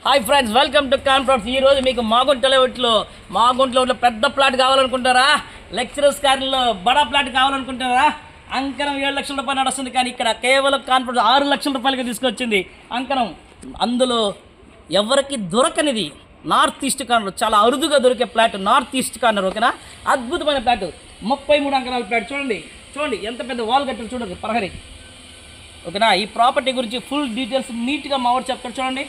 Hi friends, welcome to conference. ఈ రోజు మీకు మాగుంటలో పెద్ద ప్లాట్ కావాలనుకుంటారా? లెక్చరర్స్ కాలనీలో బడా ప్లాట్ కావాలనుకుంటారా? అంకరం 7 లక్షల రూపాయలు నడుస్తుంది, కానీ ఇక్కడ కేవలం కాన్ఫరెన్స్ 6 లక్షల రూపాయలకి తీసుకొచ్చింది అంకరం. అందులో ఎవరికి దొరకనిది నార్త్ ఈస్ట్ కార్నర్, చాలా అరుదుగా దొరికే ప్లాట్ నార్త్ ఈస్ట్ కార్నర్. ఓకేనా? అద్భుతమైన ప్లాట్, 33 అంకరాల ప్లాట్. చూడండి ఎంత పెద్ద వాల్ కట్టారు, చూడండి ప్రహరీ. ఓకేనా? ఈ ప్రాపర్టీ గురించి ఫుల్ డీటెయిల్స్ నీట్గా మా వాడు చెప్తారు. చూడండి,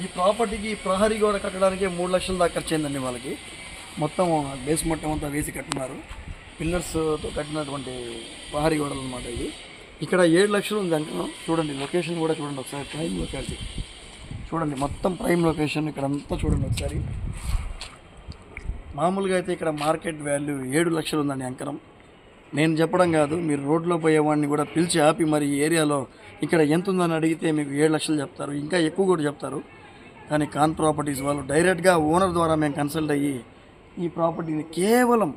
ఈ ప్రాపర్టీకి ప్రహరీ గోడ కట్టడానికి 3 లక్షల దాకా ఖర్చు అయిందండి. వాళ్ళకి మొత్తం బేస్ మొత్తం అంతా వేసి కట్టున్నారు. పిల్లర్స్తో కట్టినటువంటి ప్రహరీ గోడలు అనమాట ఇది. ఇక్కడ 7 లక్షలు ఉంది అంకనం. చూడండి లొకేషన్ కూడా చూడండి ఒకసారి, ప్రైమ్ లొకాలిటీ చూడండి, మొత్తం ప్రైమ్ లొకేషన్. ఇక్కడ అంతా చూడండి ఒకసారి. మామూలుగా అయితే ఇక్కడ మార్కెట్ వాల్యూ 7 లక్షలు ఉందండి అంకరం. నేను చెప్పడం కాదు, మీరు రోడ్లో పోయేవాడిని కూడా పిలిచి ఆపి మరి ఈ ఏరియాలో ఇక్కడ ఎంత ఉందని అడిగితే మీకు 7 లక్షలు చెప్తారు, ఇంకా ఎక్కువ కూడా చెప్తారు. కానీ ఖాన్ ప్రాపర్టీస్ వాళ్ళు డైరెక్ట్గా ఓనర్ ద్వారా మేము కన్సల్ట్ అయ్యి ఈ ప్రాపర్టీని కేవలం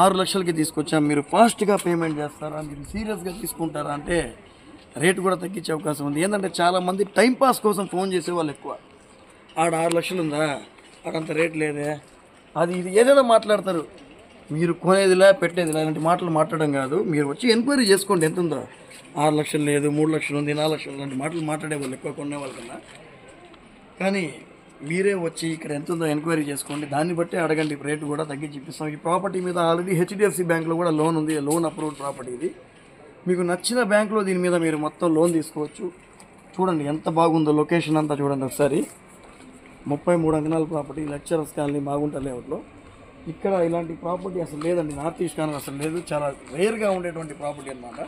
6 లక్షలకి తీసుకొచ్చాం. మీరు ఫాస్ట్గా పేమెంట్ చేస్తారా, మీరు సీరియస్గా తీసుకుంటారా అంటే రేటు కూడా తగ్గించే అవకాశం ఉంది. ఏంటంటే చాలామంది టైంపాస్ కోసం ఫోన్ చేసేవాళ్ళు ఎక్కువ. ఆడ 6 లక్షలు ఉందా, ఆడంత రేట్ లేదే, అది ఇది ఏదేదో మాట్లాడతారు. మీరు కొనేదిలా పెట్టేదిలా ఇలాంటి మాటలు మాట్లాడడం కాదు. మీరు వచ్చి ఎంక్వైరీ చేసుకోండి, ఎంత ఉందో. 6 లక్షలు లేదు, 3 లక్షలు ఉంది, 4 లక్షలు ఇలాంటి మాటలు మాట్లాడేవాళ్ళు ఎక్కువ కొనేవాళ్ళ కన్నా. కానీ మీరే వచ్చి ఇక్కడ ఎంత ఉందో ఎంక్వైరీ చేసుకోండి, దాన్ని బట్టి అడగండి, రేటు కూడా తగ్గించి ఇప్పిస్తాం. ఈ ప్రాపర్టీ మీద ఆల్రెడీ హెచ్డిఎఫ్సి బ్యాంక్లో కూడా లోన్ ఉంది, లోన్ అప్రూవ్డ్ ప్రాపర్టీ ఇది. మీకు నచ్చిన బ్యాంకులో దీని మీద మీరు మొత్తం లోన్ తీసుకోవచ్చు. చూడండి ఎంత బాగుందో, లొకేషన్ అంతా చూడండి ఒకసారి. 33 అంకణాల ప్రాపర్టీ, లెక్చరర్స్ కాలనీ, మాగుంట లేఅవుట్లో. ఇక్కడ ఇలాంటి ప్రాపర్టీ అసలు లేదండి, నార్త్ ఈస్ట్ కార్నర్ అసలు లేదు. చాలా రేర్గా ఉండేటువంటి ప్రాపర్టీ అన్నమాట.